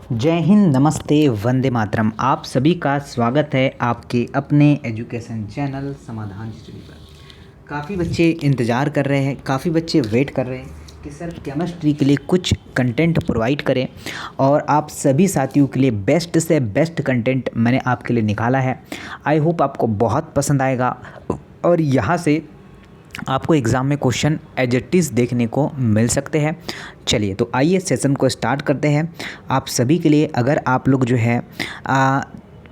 जय हिंद, नमस्ते, वंदे मातरम। आप सभी का स्वागत है आपके अपने एजुकेशन चैनल समाधान स्टडी पर। काफ़ी बच्चे इंतज़ार कर रहे हैं, काफ़ी बच्चे वेट कर रहे हैं कि सर केमिस्ट्री के लिए कुछ कंटेंट प्रोवाइड करें, और आप सभी साथियों के लिए बेस्ट से बेस्ट कंटेंट मैंने आपके लिए निकाला है। आई होप आपको बहुत पसंद आएगा और यहाँ से आपको एग्ज़ाम में क्वेश्चन एज इट इज़ देखने को मिल सकते हैं। चलिए तो आइए सेशन को स्टार्ट करते हैं। आप सभी के लिए अगर आप लोग जो है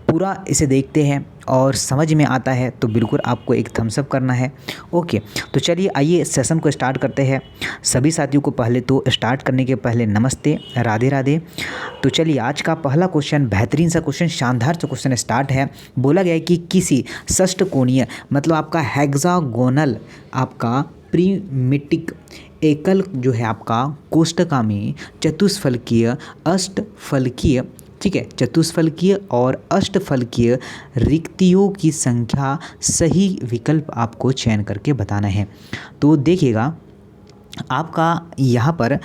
पूरा इसे देखते हैं और समझ में आता है तो बिल्कुल आपको एक थम्स अप करना है। ओके, तो चलिए आइए सेशन को स्टार्ट करते हैं। सभी साथियों को पहले तो स्टार्ट करने के पहले नमस्ते, राधे राधे। तो चलिए आज का पहला क्वेश्चन, बेहतरीन सा क्वेश्चन, शानदार सा क्वेश्चन स्टार्ट है। बोला गया है कि किसी षष्ठकोणीय मतलब आपका हेक्सागोनल आपका प्रीमिटिक एकल जो है आपका कोष्ठका में चतुष्फलकीय, अष्टफलकीय, ठीक है, चतुष्फलकीय और अष्टफलकीय रिक्तियों की संख्या सही विकल्प आपको चयन करके बताना है। तो देखिएगा आपका यहाँ पर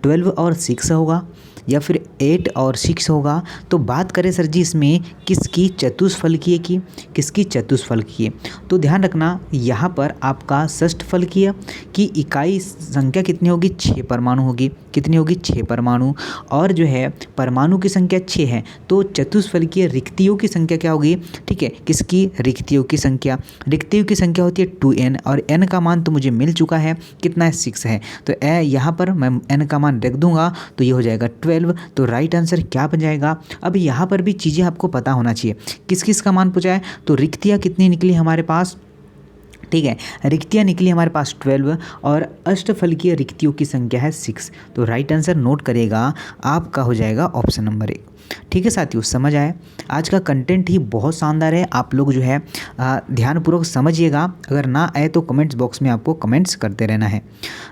12 और 6 होगा या फिर 8 और 6 होगा। तो बात करें सर जी इसमें किसकी चतुष्फलकीय की, किसकी चतुष्फलकीय, तो ध्यान रखना यहाँ पर आपका षष्ठफलकीय की इकाई संख्या कितनी होगी, 6 परमाणु होगी। कितनी होगी, 6 परमाणु। और जो है परमाणु की संख्या 6 है, तो चतुष्फलकीय रिक्तियों की संख्या क्या होगी, ठीक है, किसकी, रिक्तियों की संख्या। रिक्तियों की संख्या होती है 2n, और n का मान तो मुझे मिल चुका है, कितना है, 6 है। तो यहाँ पर मैं n का मान रख दूंगा तो ये हो जाएगा 12। तो राइट आंसर क्या बन जाएगा। अब यहाँ पर भी चीज़ें आपको पता होना चाहिए, किस किस का मान पूछा है। तो रिक्तियाँ कितनी निकली हमारे पास, ठीक है, रिक्तियाँ निकली हमारे पास 12 और अष्टफलकीय रिक्तियों की संख्या है 6। तो राइट आंसर नोट करेगा आपका हो जाएगा ऑप्शन नंबर 1। ठीक है साथियों, समझ आए। आज का कंटेंट ही बहुत शानदार है, आप लोग जो है ध्यानपूर्वक समझिएगा। अगर ना आए तो कमेंट्स बॉक्स में आपको कमेंट्स करते रहना है।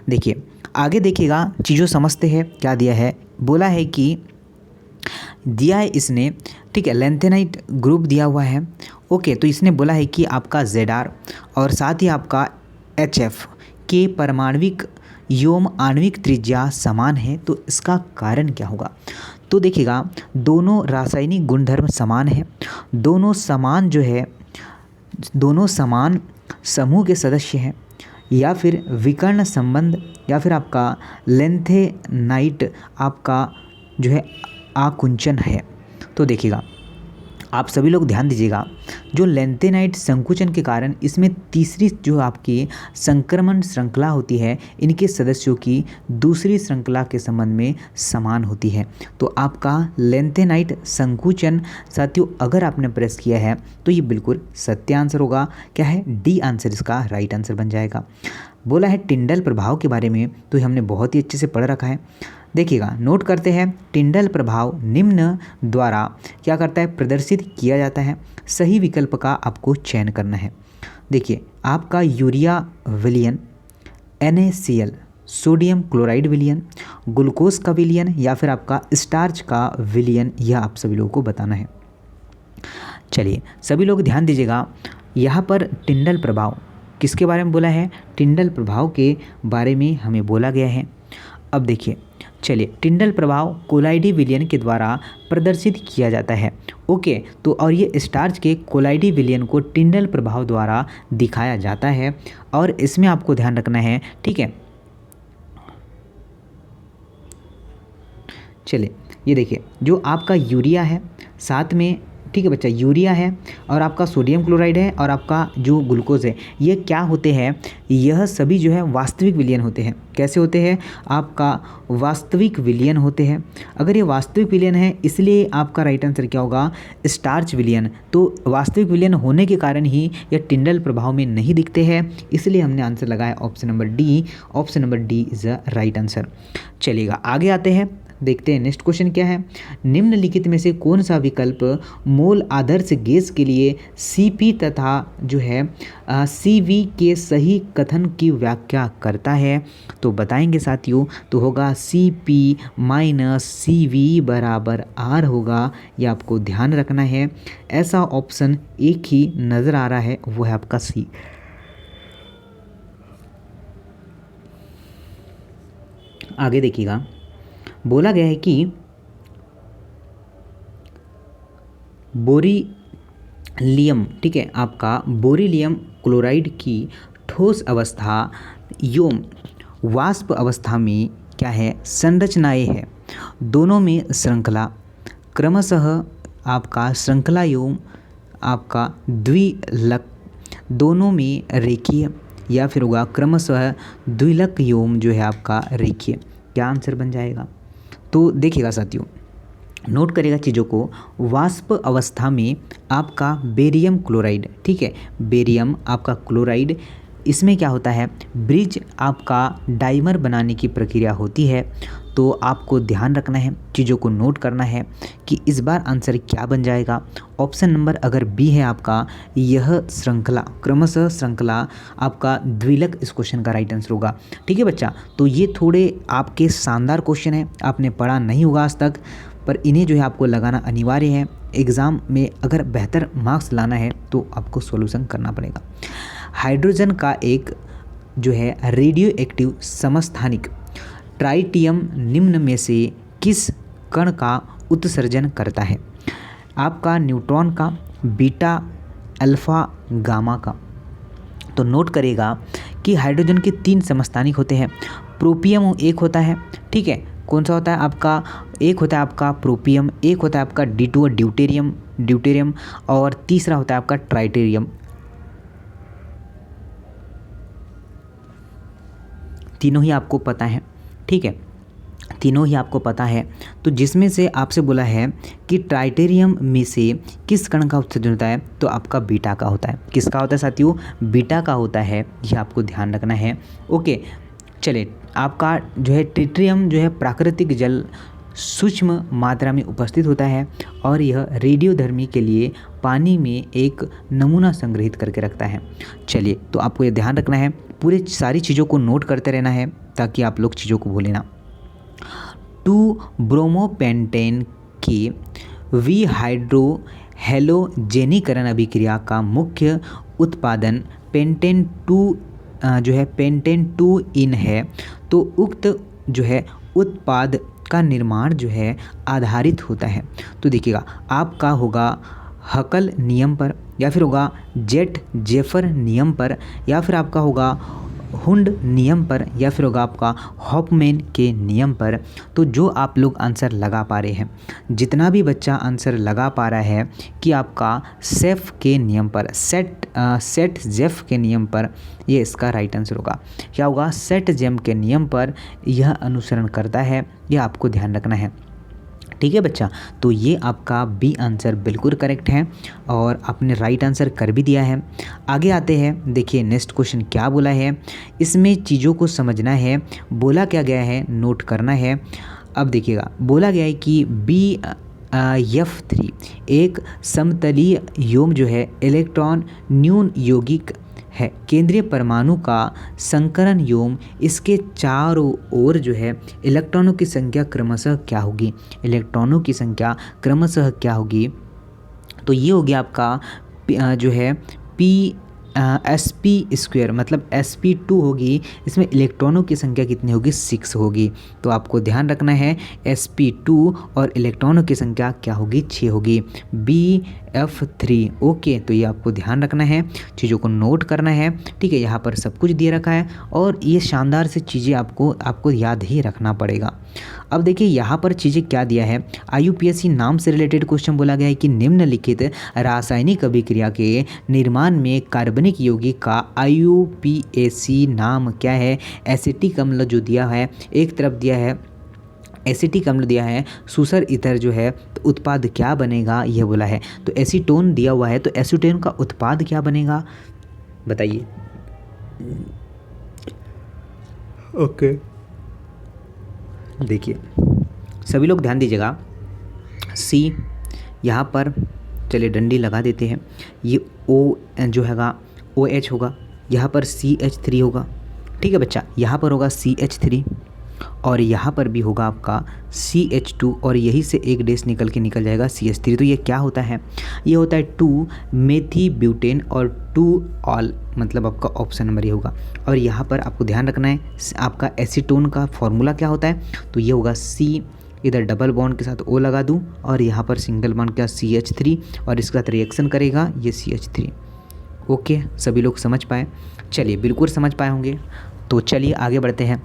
देखिए आगे देखिएगा, चीज़ों समझते हैं क्या दिया है। बोला है कि दिया है इसने, ठीक है, लेंथेनाइट ग्रुप दिया हुआ है। ओके, तो इसने बोला है कि आपका ZR और साथ ही आपका HF के परमाणविक योम आणविक त्रिज्या समान है। तो इसका कारण क्या होगा। तो देखिएगा दोनों रासायनिक गुणधर्म समान है, दोनों समान जो है, दोनों समान समूह के सदस्य हैं, या फिर विकर्ण संबंध, या फिर आपका लेंथेनाइट आपका जो है आकुंचन है। तो देखिएगा आप सभी लोग ध्यान दीजिएगा, जो लेंथेनाइट संकुचन के कारण इसमें तीसरी जो आपकी संक्रमण श्रृंखला होती है, इनके सदस्यों की दूसरी श्रृंखला के संबंध में समान होती है। तो आपका लेंथेनाइट संकुचन साथियों अगर आपने प्रेस किया है तो ये बिल्कुल सत्य आंसर होगा। क्या है, डी आंसर इसका राइट आंसर बन जाएगा। बोला है टिंडल प्रभाव के बारे में, तो हमने बहुत ही अच्छे से पढ़ रखा है। देखिएगा नोट करते हैं, टिंडल प्रभाव निम्न द्वारा क्या करता है, प्रदर्शित किया जाता है। सही विकल्प का आपको चयन करना है। देखिए आपका यूरिया विलयन, NaCl, सोडियम क्लोराइड विलयन, ग्लूकोज का विलयन, या फिर आपका स्टार्च का विलयन, यह आप सभी लोगों को बताना है। चलिए सभी लोग ध्यान दीजिएगा, यहाँ पर टिंडल प्रभाव किसके बारे में बोला है, टिंडल प्रभाव के बारे में हमें बोला गया है। अब देखिए चलिए, टिंडल प्रभाव कोलाइडी विलयन के द्वारा प्रदर्शित किया जाता है। ओके, तो और ये स्टार्च के कोलाइडी विलयन को टिंडल प्रभाव द्वारा दिखाया जाता है, और इसमें आपको ध्यान रखना है, ठीक है। चलिए ये देखिए, जो आपका यूरिया है साथ में, ठीक है बच्चा, यूरिया है और आपका सोडियम क्लोराइड है और आपका जो ग्लूकोज है, ये क्या होते हैं, यह सभी जो है वास्तविक विलयन होते हैं। कैसे होते हैं, आपका वास्तविक विलयन होते हैं। अगर ये वास्तविक विलयन है इसलिए आपका राइट आंसर क्या होगा, स्टार्च विलयन। तो वास्तविक विलयन होने के कारण ही यह टिंडल प्रभाव में नहीं दिखते हैं, इसलिए हमने आंसर लगाया option number D. Option number D is the right answer. चलिएगा आगे आते हैं, देखते हैं नेक्स्ट क्वेश्चन क्या है। निम्नलिखित में से कौन सा विकल्प मोल आदर्श गैस के लिए Cp तथा जो है Cv के सही कथन की व्याख्या करता है। तो बताएंगे साथियों, तो होगा Cp माइनस Cv बराबर R होगा। ये आपको ध्यान रखना है। ऐसा ऑप्शन एक ही नज़र आ रहा है, वो है आपका सी। आगे देखिएगा, बोला गया है कि बोरीलियम, ठीक है, आपका बोरीलियम क्लोराइड की ठोस अवस्था एवं वाष्प अवस्था में क्या है, संरचनाएं है। दोनों में श्रृंखला क्रमशः आपका श्रृंखला एवं आपका द्विलक, दोनों में रेखीय या फिर होगा क्रमशः द्विलक एवं जो है आपका रेखीय। क्या आंसर बन जाएगा? तो देखिएगा साथियों, नोट करेगा चीज़ों को। वाष्प अवस्था में आपका बेरियम क्लोराइड, ठीक है, बेरियम आपका क्लोराइड, इसमें क्या होता है, ब्रिज आपका डाइमर बनाने की प्रक्रिया होती है। तो आपको ध्यान रखना है, चीज़ों को नोट करना है कि इस बार आंसर क्या बन जाएगा। ऑप्शन नंबर अगर बी है आपका, यह श्रृंखला क्रमशः श्रृंखला आपका द्विलक इस क्वेश्चन का राइट आंसर होगा। ठीक है बच्चा, तो ये थोड़े आपके शानदार क्वेश्चन है, आपने पढ़ा नहीं होगा आज तक, पर इन्हें जो है आपको लगाना अनिवार्य है। एग्ज़ाम में अगर बेहतर मार्क्स लाना है तो आपको सॉल्यूशन करना पड़ेगा। हाइड्रोजन का एक जो है रेडियो एक्टिव समस्थानिक ट्राइटियम निम्न में से किस कण का उत्सर्जन करता है? आपका न्यूट्रॉन का, बीटा, अल्फा, गामा का। तो नोट करेगा कि हाइड्रोजन के 3 समस्थानिक होते हैं। प्रोपियम एक होता है, ठीक है, कौन सा होता है आपका, एक होता है आपका प्रोपियम, एक होता है आपका D2 ड्यूटेरियम और तीसरा होता है आपका ट्राइटेरियम। तीनों ही आपको पता है, ठीक है, तीनों ही आपको पता है। तो जिसमें से आपसे बोला है कि ट्राइटेरियम में से किस कण का उत्सर्जन होता है, तो आपका बीटा का होता है। किसका होता है साथियों? बीटा का होता है, यह आपको ध्यान रखना है। ओके, चलिए, आपका जो है ट्रिटियम जो है प्राकृतिक जल सूक्ष्म मात्रा में उपस्थित होता है और यह रेडियोधर्मी के लिए पानी में एक नमूना संग्रहित करके रखता है। चलिए, तो आपको ये ध्यान रखना है, पूरे सारी चीज़ों को नोट करते रहना है ताकि आप लोग चीज़ों को भूलें ना। 2 ब्रोमोपेंटेन के विहाइड्रो हैलोजेनीकरण अभिक्रिया का मुख्य उत्पादन पेंटेन 2 जो है पेंटेन 2 इन है। तो उक्त जो है उत्पाद का निर्माण जो है आधारित होता है। तो देखिएगा, आपका होगा हकल नियम पर, या फिर होगा जेफर नियम पर, या फिर आपका होगा हुंड नियम पर, या फिर होगा आपका हॉफमैन के नियम पर। तो जो आप लोग आंसर लगा पा रहे हैं, जितना भी बच्चा आंसर लगा पा रहा है कि आपका सेफ के नियम पर, सेट जेफ के नियम पर, ये इसका राइट आंसर होगा। क्या होगा? सेट जेम के नियम पर यह अनुसरण करता है, यह आपको ध्यान रखना है। ठीक है बच्चा, तो ये आपका बी आंसर बिल्कुल करेक्ट है और आपने राइट आंसर कर भी दिया है। आगे आते हैं, देखिए नेक्स्ट क्वेश्चन क्या बोला है, इसमें चीज़ों को समझना है, बोला क्या गया है, नोट करना है। अब देखिएगा, बोला गया है कि BF3 एक समतलीय व्योम जो है इलेक्ट्रॉन न्यून यौगिक है। केंद्रीय परमाणु का संकरण व्योम, इसके चारों ओर जो है इलेक्ट्रॉनों की संख्या क्रमशः क्या होगी? इलेक्ट्रॉनों की संख्या क्रमशः क्या होगी? तो ये हो गया आपका जो है sp², मतलब sp2 होगी। इसमें इलेक्ट्रॉनों की संख्या कितनी होगी? 6 होगी। तो आपको ध्यान रखना है sp2 और इलेक्ट्रॉनों की संख्या क्या होगी? 6 होगी। BF3। ओके, तो ये आपको ध्यान रखना है, चीज़ों को नोट करना है। ठीक है, यहाँ पर सब कुछ दे रखा है और ये शानदार से चीज़ें आपको याद ही रखना पड़ेगा। अब देखिए यहाँ पर चीज़ें क्या दिया है, IUPAC नाम से रिलेटेड क्वेश्चन बोला गया है कि निम्नलिखित रासायनिक अभिक्रिया के निर्माण में कार्बनिक यौगिक का IUPAC नाम क्या है? एसिटिक अम्ल जो दिया है, एक तरफ दिया है एसिटिक अम्ल दिया है, सूसर ईथर जो है, तो उत्पाद क्या बनेगा यह बोला है। तो एसीटोन दिया हुआ है, तो एसीटोन का उत्पाद क्या बनेगा बताइए। ओके, देखिए सभी लोग ध्यान दीजिएगा, C यहाँ पर चलिए डंडी लगा देते हैं, ये O जो हैगा OH होगा, यहाँ पर CH3 होगा। ठीक है बच्चा, यहाँ पर होगा CH3 और यहाँ पर भी होगा आपका CH2 और यही से एक डैश निकल जाएगा CH3। तो ये क्या होता है? ये होता है 2 मेथी ब्यूटेन और 2 ऑल, मतलब आपका ऑप्शन नंबर ये होगा। और यहाँ पर आपको ध्यान रखना है, आपका एसीटोन का फॉर्मूला क्या होता है? तो ये होगा इधर डबल बॉन्ड के साथ O लगा दूँ और यहाँ पर सिंगल बॉन्ड का CH3 और इसके साथ रिएक्शन करेगा ये CH3। ओके, सभी लोग समझ पाए? चलिए, बिल्कुल समझ पाए होंगे। तो चलिए आगे बढ़ते हैं।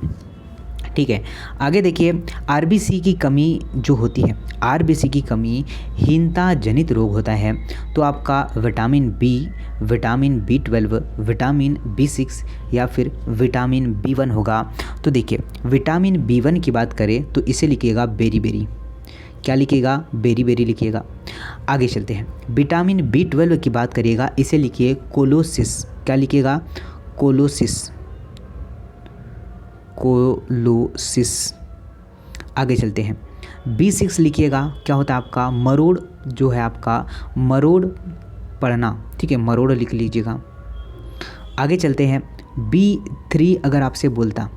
ठीक है, आगे देखिए, RBC की कमी जो होती है, RBC की कमी हीनता जनित रोग होता है। तो आपका vitamin B, vitamin B12, vitamin B6 या फिर विटामिन B1 होगा। तो देखिए, विटामिन B1 की बात करें तो इसे लिखिएगा बेरी बेरी। क्या लिखिएगा? बेरी बेरी लिखिएगा। आगे चलते हैं, विटामिन B12 की बात करिएगा, इसे लिखिए कोलोसिस। क्या लिखिएगा? कोलोसिस, कोलोसिस। आगे चलते हैं, B6 लिखिएगा, क्या होता है आपका? मरोड़, जो है आपका मरोड़ पड़ना। ठीक है, मरोड़ लिख लीजिएगा। आगे चलते हैं, B3 अगर आपसे बोलता,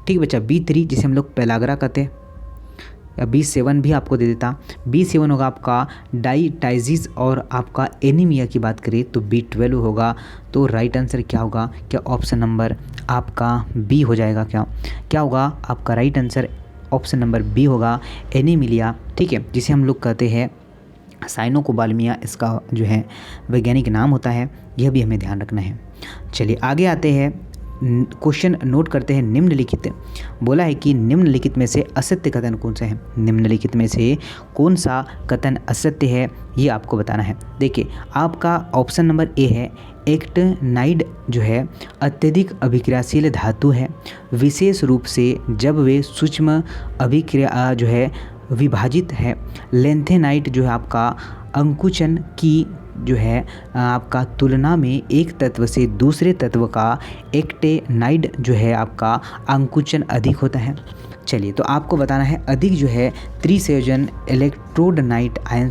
ठीक है बच्चा, B3 जिसे हम लोग पेलाग्रा कहते हैं, या B7 भी आपको दे देता। B7 होगा आपका डाइटाइजिस, और आपका एनीमिया की बात करें तो B12 होगा। तो राइट आंसर क्या होगा? क्या ऑप्शन नंबर आपका B हो जाएगा? क्या होगा आपका right answer? Option number B होगा, एनीमिलिया। ठीक है, जिसे हम लोग कहते हैं साइनोकोबाल्मिया, इसका जो है वैज्ञानिक नाम होता है। यह भी हमें ध्यान रखना है। चलिए आगे आते हैं, क्वेश्चन नोट करते हैं। निम्नलिखित, बोला है कि निम्नलिखित में से असत्य कथन कौन सा है? निम्नलिखित में से कौन सा कथन असत्य है, ये आपको बताना है। देखिए, आपका ऑप्शन नंबर A है, एक्टिनाइड जो है अत्यधिक अभिक्रियाशील धातु है, विशेष रूप से जब वे सूक्ष्म अभिक्रिया जो है विभाजित है। लेंथेनाइट जो है आपका अंकुचन की जो है आपका तुलना में एक तत्व से दूसरे तत्व का एक्टेनाइड जो है आपका अंकुचन अधिक होता है। चलिए, तो आपको बताना है अधिक जो है त्रिसंयोजन इलेक्ट्रोडनाइट आयन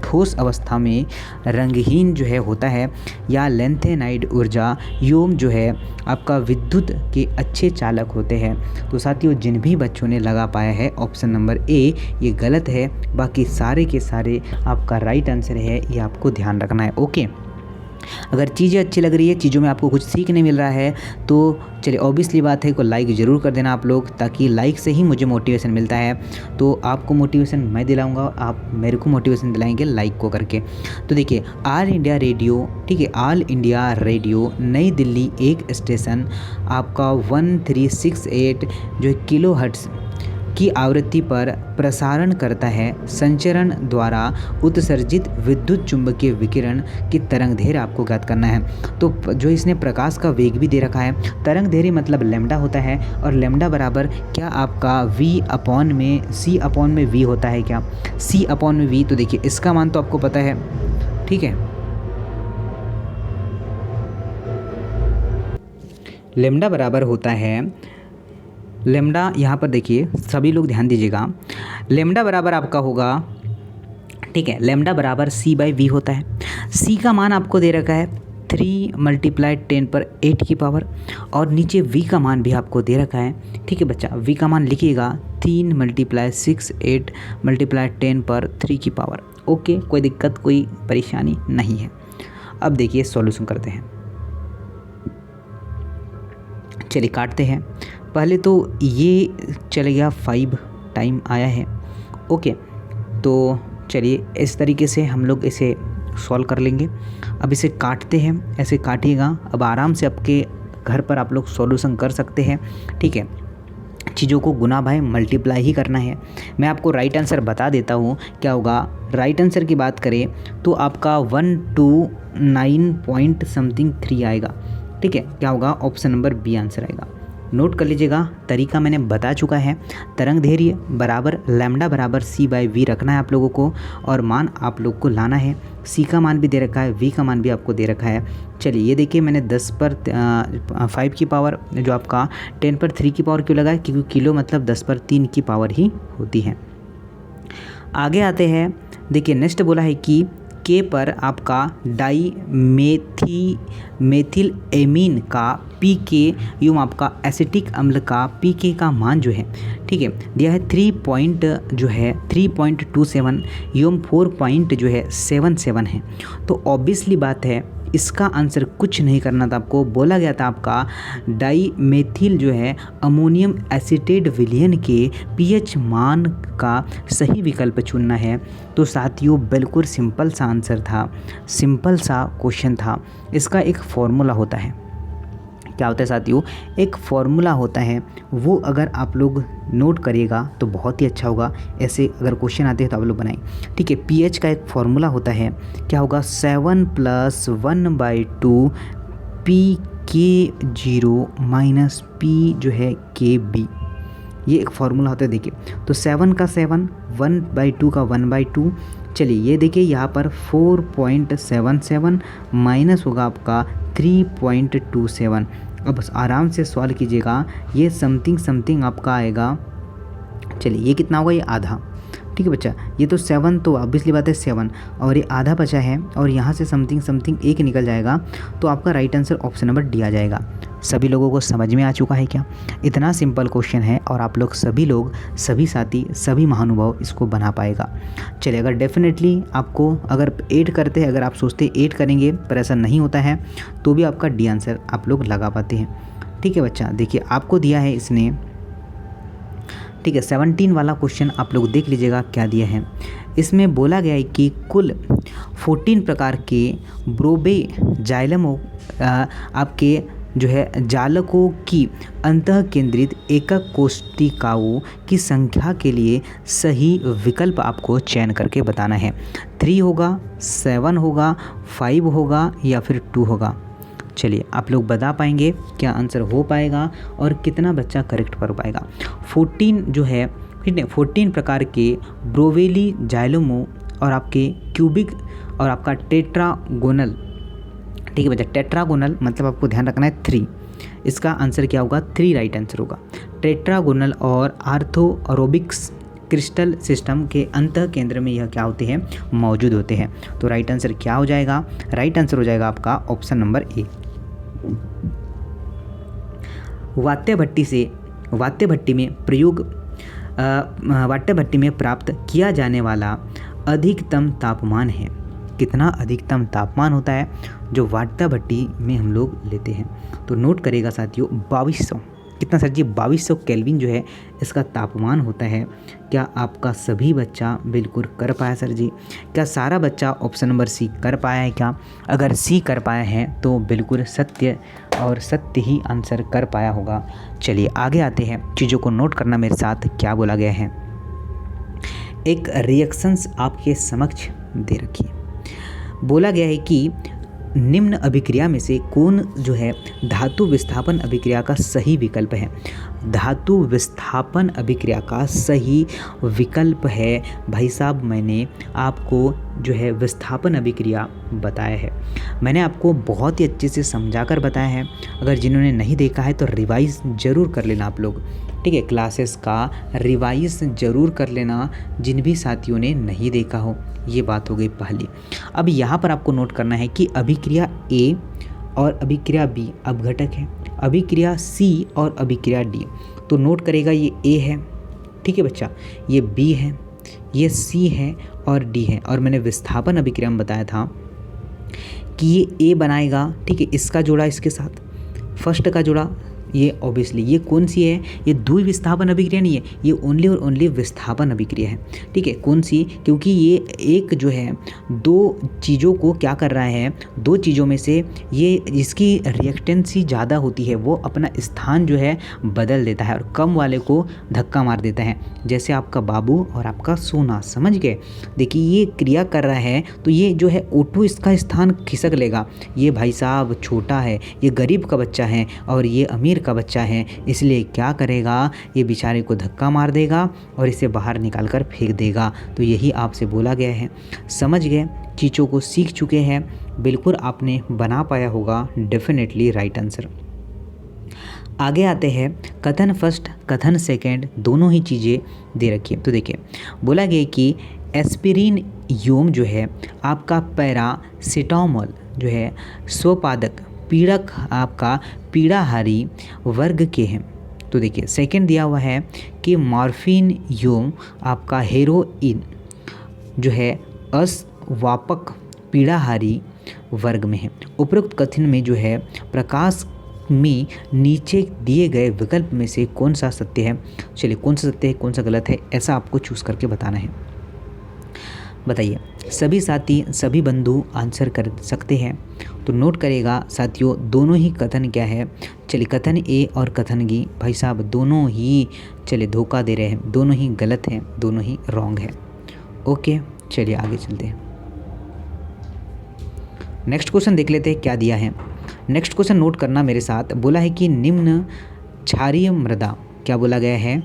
ठोस अवस्था में रंगहीन जो है होता है, या लेंथेनाइड ऊर्जा योम जो है आपका विद्युत के अच्छे चालक होते हैं। तो साथियों, जिन भी बच्चों ने लगा पाया है ऑप्शन नंबर A, ये गलत है। बाकी सारे के सारे आपका राइट आंसर है, ये आपको ध्यान रखना है। ओके, अगर चीज़ें अच्छी लग रही है, चीज़ों में आपको कुछ सीखने मिल रहा है, तो चलिए ऑब्वियसली बात है को लाइक ज़रूर कर देना आप लोग, ताकि लाइक से ही मुझे मोटिवेशन मिलता है। तो आपको मोटिवेशन मैं दिलाऊंगा, आप मेरे को मोटिवेशन दिलाएंगे लाइक को करके। तो देखिए, ऑल इंडिया रेडियो, ठीक है, ऑल इंडिया रेडियो नई दिल्ली एक स्टेशन आपका 1368 जो है किलो हर्ट्ज़ की आवृत्ति पर प्रसारण करता है। संचरण द्वारा उत्सर्जित विद्युत चुंबकीय विकिरण की तरंग दैर्घ्य आपको ज्ञात करना है। तो जो इसने प्रकाश का वेग भी दे रखा है, तरंग दैर्घ्य मतलब लैम्डा होता है, और लैम्डा बराबर क्या आपका C अपॉन में V होता है। क्या C अपॉन में V? तो देखिए, इसका मान तो आपको पता है। ठीक है, लैम्डा बराबर होता है, लेमडा यहाँ पर देखिए, सभी लोग ध्यान दीजिएगा, लेमडा बराबर आपका होगा, ठीक है, लेमडा बराबर C/V होता है। C का मान आपको दे रखा है 3 × 10⁸ की पावर, और नीचे V का मान भी आपको दे रखा है। ठीक है बच्चा, V का मान लिखिएगा 3 × 68 × 10⁻³ की पावर। ओके, कोई दिक्कत, कोई परेशानी नहीं है। अब देखिए सॉल्यूशन करते हैं। चलिए काटते हैं। पहले तो ये चले गया 5 टाइम आया है। ओके, तो चलिए इस तरीके से हम लोग इसे सॉल्व कर लेंगे। अब इसे काटते हैं, ऐसे काटिएगा। अब आराम से आपके घर पर आप लोग सॉल्यूशन कर सकते हैं। ठीक है, चीज़ों को गुना भाई मल्टीप्लाई ही करना है। मैं आपको राइट आंसर बता देता हूँ क्या होगा। राइट आंसर की बात करें तो आपका 129.3 आएगा। ठीक है, क्या होगा? ऑप्शन नंबर B आंसर आएगा। नोट कर लीजिएगा, तरीका मैंने बता चुका है। तरंग दैर्घ्य बराबर लैम्डा बराबर C/V रखना है आप लोगों को, और मान आप लोग को लाना है। C का मान भी दे रखा है, V का मान भी आपको दे रखा है। चलिए ये देखिए, मैंने 10⁵ की पावर जो आपका 10⁻³ की पावर क्यों लगाया? क्योंकि किलो मतलब 10⁻³ की पावर ही होती है। आगे आते हैं, देखिए नेक्स्ट बोला है कि K पर आपका मेथिल एमीन का PK यूँ आपका एसिटिक अम्ल का PK का मान जो है, ठीक है, दिया है 3.27 यूँ 4.77 है। तो ऑब्वियसली बात है इसका आंसर कुछ नहीं करना था आपको। बोला गया था आपका डाईमेथिल जो है अमोनियम एसीटेट विलयन के पीएच मान का सही विकल्प चुनना है। तो साथियों बिल्कुल सिंपल सा आंसर था, सिंपल सा क्वेश्चन था। इसका एक फॉर्मूला होता है। क्या होता है साथियों? एक फॉर्मूला होता है, वो अगर आप लोग नोट करिएगा तो बहुत ही अच्छा होगा। ऐसे अगर क्वेश्चन आते हैं तो आप लोग बनाएं। ठीक है, पीएच का एक फॉर्मूला होता है, क्या होगा? 7 + 1/2 pK0 - P जो है KB, ये एक फार्मूला होता है। देखिए तो 7 का 7, 1/2 का 1/2। चलिए ये देखिए यहाँ पर 4.77 माइनस होगा आपका 3.27। अब आराम से सॉल्व कीजिएगा, ये समथिंग आपका आएगा। चलिए ये कितना होगा? ये आधा। ठीक है बच्चा, ये तो 7 तो ऑब्वियसली बात है 7, और ये आधा बचा है, और यहाँ से समथिंग एक निकल जाएगा, तो आपका right answer option number D आ जाएगा। सभी लोगों को समझ में आ चुका है क्या? इतना सिंपल क्वेश्चन है, और आप लोग सभी लोग, सभी साथी, सभी महानुभाव इसको बना पाएगा। चलिए अगर डेफिनेटली आपको अगर 8 करते हैं, अगर आप सोचते 8 करेंगे पर ऐसा नहीं होता है, तो भी आपका डी आंसर आप लोग लगा पाते हैं। ठीक है बच्चा, देखिए आपको दिया है इसने, ठीक है 17 वाला क्वेश्चन आप लोग देख लीजिएगा क्या दिया है। इसमें बोला गया है कि कुल 14 प्रकार के ब्रोबे जाइलमों आपके जो है जालकों की अंतः केंद्रित एकक कोशिकाओं की संख्या के लिए सही विकल्प आपको चयन करके बताना है। 3 होगा, 7 होगा, 5 होगा या फिर 2 होगा। चलिए आप लोग बता पाएंगे क्या आंसर हो पाएगा और कितना बच्चा करेक्ट कर पाएगा। 14 जो है, ठीक है 14 प्रकार के ब्रोवेली जाइलोमो और आपके क्यूबिक और आपका टेट्रागोनल। ठीक है बच्चा, टेट्रागोनल मतलब आपको ध्यान रखना है 3। इसका आंसर क्या होगा? 3 राइट आंसर होगा। टेट्रागोनल और आर्थोरोबिक्स क्रिस्टल सिस्टम के अंतः केंद्र में यह क्या होते हैं? मौजूद होते हैं। तो राइट आंसर क्या हो जाएगा? राइट आंसर हो जाएगा आपका ऑप्शन नंबर ए। वात्य भट्टी में प्राप्त किया जाने वाला अधिकतम तापमान है। कितना अधिकतम तापमान होता है जो वात्य भट्टी में हम लोग लेते हैं? तो नोट करेगा साथियों, 2200। कितना सर जी? 2200 केल्विन जो है इसका तापमान होता है। क्या आपका सभी बच्चा बिल्कुल कर पाया सर जी? क्या सारा बच्चा ऑप्शन नंबर सी कर पाया है क्या? अगर सी कर पाया है तो बिल्कुल सत्य और सत्य ही आंसर कर पाया होगा। चलिए आगे आते हैं, चीज़ों को नोट करना मेरे साथ। क्या बोला गया है? एक रिएक्शंस आपके समक्ष दे रखी है। बोला गया है कि निम्न अभिक्रिया में से कौन जो है धातु विस्थापन अभिक्रिया का सही विकल्प है? धातु विस्थापन अभिक्रिया का सही विकल्प है भाई साहब, मैंने आपको जो है विस्थापन अभिक्रिया बताया है। मैंने आपको बहुत ही अच्छे से समझाकर बताया है। अगर जिन्होंने नहीं देखा है तो रिवाइज ज़रूर कर लेना आप लोग। ठीक है, क्लासेस का रिवाइज ज़रूर कर लेना जिन भी साथियों ने नहीं देखा हो। ये बात हो गई पहली। अब यहाँ पर आपको नोट करना है कि अभिक्रिया ए और अभिक्रिया बी अपघटक है, अभिक्रिया सी और अभिक्रिया डी। तो नोट करेगा ये ए है, ठीक है बच्चा, ये बी है, ये सी है और डी है। और मैंने विस्थापन अभिक्रिया में बताया था कि ये ए बनाएगा, ठीक है, इसका जोड़ा इसके साथ, फर्स्ट का जोड़ा ये ऑब्वियसली ये कौन सी है? ये द्वि विस्थापन अभिक्रिया नहीं है, ये ओनली और ओनली विस्थापन अभिक्रिया है। ठीक है, कौन सी? क्योंकि ये एक जो है दो चीज़ों को क्या कर रहा है, दो चीज़ों में से ये जिसकी रिएक्टेंसी ज़्यादा होती है वो अपना स्थान जो है बदल देता है और कम वाले को धक्का मार देता है। जैसे आपका बाबू और आपका सोना, समझ गए? देखिए ये क्रिया कर रहा है तो ये जो है O2 इसका स्थान खिसक लेगा। ये भाई साहब छोटा है, ये गरीब का बच्चा है और ये अमीर का बच्चा है, इसलिए क्या करेगा, ये बेचारे को धक्का मार देगा और इसे बाहर निकाल कर फेंक देगा। तो यही आपसे बोला गया है। समझ गए? चीज़ों को सीख चुके हैं, बिल्कुल आपने बना पाया होगा डेफिनेटली राइट आंसर। आगे आते हैं, कथन फर्स्ट कथन सेकेंड दोनों ही चीज़ें दे रखी है। तो देखिए बोला गया कि एस्पिरिन योम जो है आपका पैरासिटामोल जो है स्वपादक पीड़क आपका पीड़ाहारी वर्ग के हैं। तो देखिए सेकंड दिया हुआ है कि मॉर्फिन योम आपका हेरोइन जो है अस्वापक पीड़ाहारी वर्ग में है। उपरोक्त कथन में जो है प्रकाश में नीचे दिए गए विकल्प में से कौन सा सत्य है। चलिए कौन सा सत्य है कौन सा गलत है ऐसा आपको चूज़ करके बताना है। बताइए। सभी साथी सभी बंधु आंसर कर सकते हैं, तो नोट करेगा साथियों दोनों ही कथन क्या है। चलिए कथन ए और कथन बी भाई साहब दोनों ही चलिए धोखा दे रहे हैं, दोनों ही गलत हैं, दोनों ही रॉन्ग है। ओके चलिए आगे चलते हैं। नेक्स्ट क्वेश्चन देख लेते हैं क्या दिया है। नेक्स्ट क्वेश्चन नोट करना मेरे साथ। बोला है कि निम्न क्षारीय मृदा, क्या बोला गया है,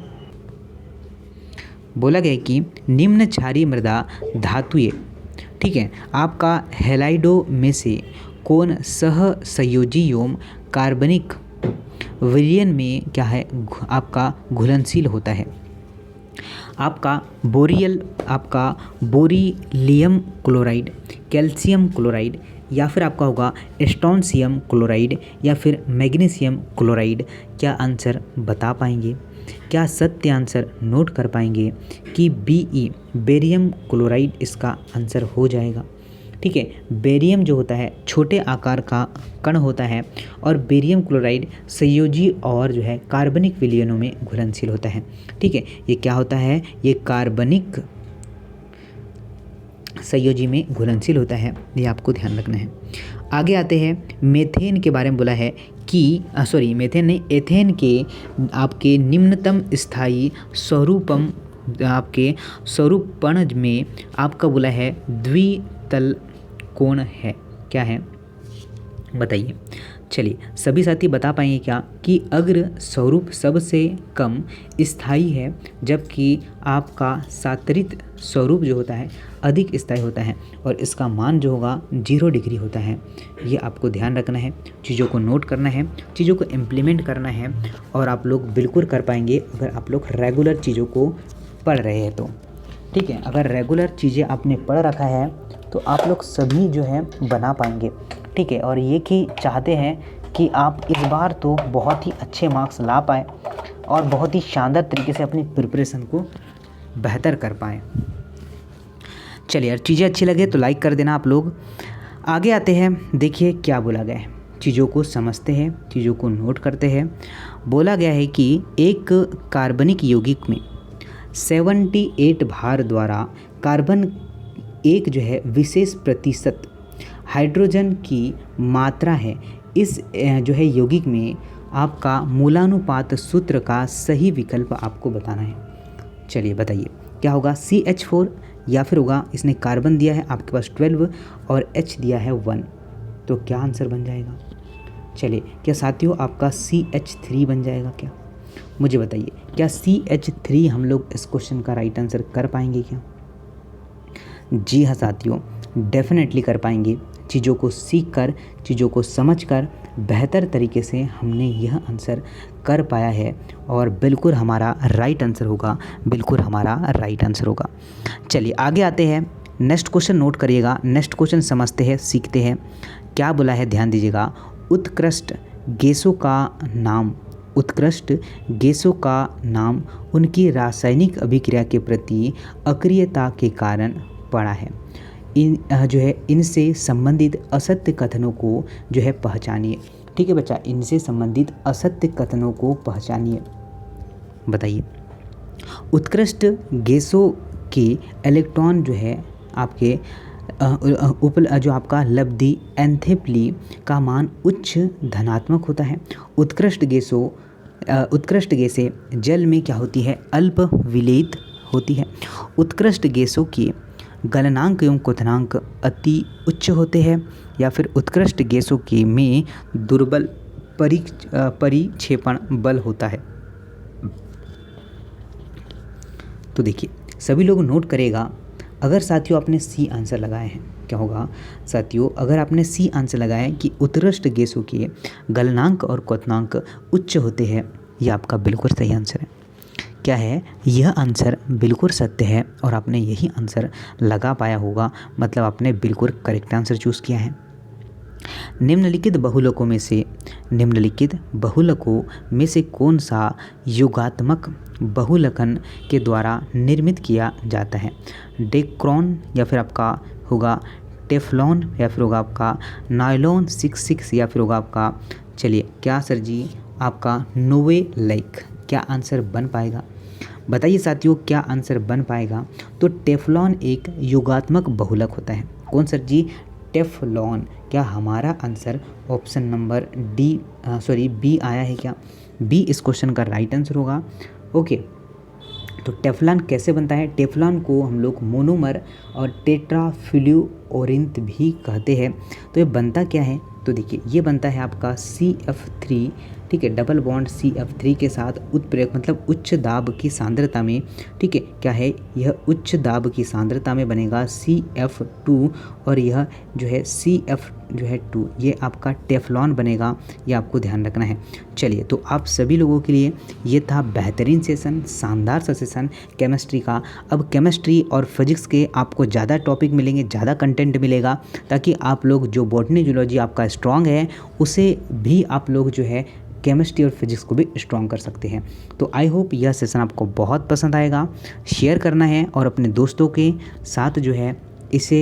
बोला गया है कि निम्न क्षारीय मृदा धातुएं, ठीक है, आपका हैलाइडो में से कौन सह संयोजी एवं कार्बनिक विलयन में क्या है आपका घुलनशील होता है। आपका बोरिलियम क्लोराइड, कैल्शियम क्लोराइड, या फिर आपका होगा स्ट्रोंशियम क्लोराइड, या फिर मैग्नीशियम क्लोराइड। क्या आंसर बता पाएंगे? क्या सत्य आंसर नोट कर पाएंगे कि BE बेरियम क्लोराइड इसका आंसर हो जाएगा। ठीक है, बेरियम जो होता है छोटे आकार का कण होता है और बेरियम क्लोराइड संयोजी और जो है कार्बनिक विलयनों में घुलनशील होता है। ठीक है, ये क्या होता है, ये कार्बनिक संयोजी में घुलनशील होता है, ये आपको ध्यान रखना है। आगे आते हैं मेथेन के बारे में। बोला है कि मेथेन नहीं, एथेन के आपके निम्नतम स्थायी स्वरूपम आपके स्वरूपण में आपका बोला है द्वितल कोण है। क्या है बताइए। चलिए सभी साथी बता पाएंगे क्या कि अग्र स्वरूप सबसे कम स्थायी है, जबकि आपका सात्रित स्वरूप जो होता है अधिक स्थायी होता है और इसका मान जो होगा 0 डिग्री होता है। ये आपको ध्यान रखना है, चीज़ों को नोट करना है, चीज़ों को इम्प्लीमेंट करना है और आप लोग बिल्कुल कर पाएंगे अगर आप लोग रेगुलर चीज़ों को पढ़ रहे हैं तो। ठीक है, अगर रेगुलर चीज़ें आपने पढ़ रखा है तो आप लोग सभी जो है बना पाएंगे। ठीक है, और ये कि चाहते हैं कि आप इस बार तो बहुत ही अच्छे मार्क्स ला पाए और बहुत ही शानदार तरीके से अपनी प्रिपरेशन को बेहतर कर पाएँ। चलिए यार, चीज़ें अच्छी लगे तो लाइक कर देना आप लोग। आगे आते हैं, देखिए क्या बोला गया है, चीज़ों को समझते हैं, चीज़ों को नोट करते हैं। बोला गया है कि एक कार्बनिक यौगिक में 78 भार द्वारा कार्बन एक जो है विशेष प्रतिशत हाइड्रोजन की मात्रा है। इस जो है यौगिक में आपका मूलानुपात सूत्र का सही विकल्प आपको बताना है। चलिए बताइए क्या होगा, CH4 या फिर होगा इसने कार्बन दिया है आपके पास 12 और H दिया है 1, तो क्या आंसर बन जाएगा। चलिए क्या साथियों आपका CH3 बन जाएगा क्या, मुझे बताइए क्या CH3 हम लोग इस क्वेश्चन का राइट आंसर कर पाएंगे क्या। जी हाँ साथियों, डेफिनेटली कर पाएंगे। चीज़ों को सीख कर, चीज़ों को समझ कर बेहतर तरीके से हमने यह आंसर कर पाया है और बिल्कुल हमारा राइट आंसर होगा, बिल्कुल हमारा राइट आंसर होगा। चलिए आगे आते हैं, नेक्स्ट क्वेश्चन नोट करिएगा, नेक्स्ट क्वेश्चन समझते हैं, सीखते हैं। क्या बोला है ध्यान दीजिएगा, उत्कृष्ट गैसों का नाम, उत्कृष्ट गैसों का नाम उनकी रासायनिक अभिक्रिया के प्रति अक्रियता के कारण पड़ा है। जो है इनसे संबंधित असत्य कथनों को जो है पहचानिए। ठीक है बच्चा, इनसे संबंधित असत्य कथनों को पहचानिए। बताइए उत्कृष्ट गैसों के इलेक्ट्रॉन जो है आपके जो आपका लब्धि एंथैल्पी का मान उच्च धनात्मक होता है। उत्कृष्ट गैसें जल में क्या होती है, अल्प विलेत होती है। उत्कृष्ट गैसों की गलनांक एवं क्वथनांक अति उच्च होते हैं, या फिर उत्कृष्ट गैसों के में दुर्बल परिक्षेपण बल होता है। तो देखिए सभी लोग नोट करेगा, अगर साथियों आपने C आंसर लगाए हैं, क्या होगा साथियों, अगर आपने C आंसर लगाया है कि उत्कृष्ट गैसों के गलनांक और क्वथनांक उच्च होते हैं, यह आपका बिल्कुल सही आंसर है। क्या है, यह आंसर बिल्कुल सत्य है और आपने यही आंसर लगा पाया होगा, मतलब आपने बिल्कुल करेक्ट आंसर चूज़ किया है। निम्नलिखित बहुलकों में से कौन सा योगात्मक बहुलकन के द्वारा निर्मित किया जाता है। डेक्रोन या फिर आपका होगा टेफ्लॉन या फिर होगा आपका नायलॉन 66 या फिर होगा आपका, चलिए क्या सर जी आपका नोवेलाइक, क्या आंसर बन पाएगा? बताइए साथियों क्या आंसर बन पाएगा? तो टेफ्लॉन एक योगात्मक बहुलक होता है। कौन सर जी? टेफ्लॉन। क्या हमारा आंसर ऑप्शन नंबर बी आया है क्या? बी इस क्वेश्चन का राइट आंसर होगा। ओके, तो टेफ्लॉन कैसे बनता है? टेफ्लॉन को हम लोग मोनोमर और टेट्राफ्लुओरिंथ भी कहते हैं। तो ये बनता क्या है? तो देखिए ये बनता है आपका CF3, ठीक है, डबल बॉन्ड CF3 के साथ उत्प्रेरक मतलब उच्च दाब की सांद्रता में, ठीक है, क्या है यह उच्च दाब की सांद्रता में बनेगा CF2 और यह जो है CF2 ये आपका टेफ्लॉन बनेगा, ये आपको ध्यान रखना है। चलिए तो आप सभी लोगों के लिए ये था बेहतरीन सेशन, शानदार सा सेशन केमिस्ट्री का। अब केमिस्ट्री और फिजिक्स के आपको ज़्यादा टॉपिक मिलेंगे, ज़्यादा कंटेंट मिलेगा, ताकि आप लोग जो बॉटनी जूलॉजी आपका स्ट्रॉन्ग है उसे भी आप लोग जो है केमिस्ट्री और फिजिक्स को भी स्ट्रॉन्ग कर सकते हैं। तो आई होप यह सेशन आपको बहुत पसंद आएगा। शेयर करना है और अपने दोस्तों के साथ जो है इसे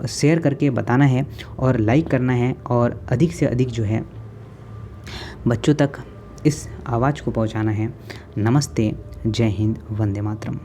शेयर करके बताना है और लाइक करना है और अधिक से अधिक जो है बच्चों तक इस आवाज़ को पहुंचाना है। नमस्ते, जय हिंद, वंदे मातरम।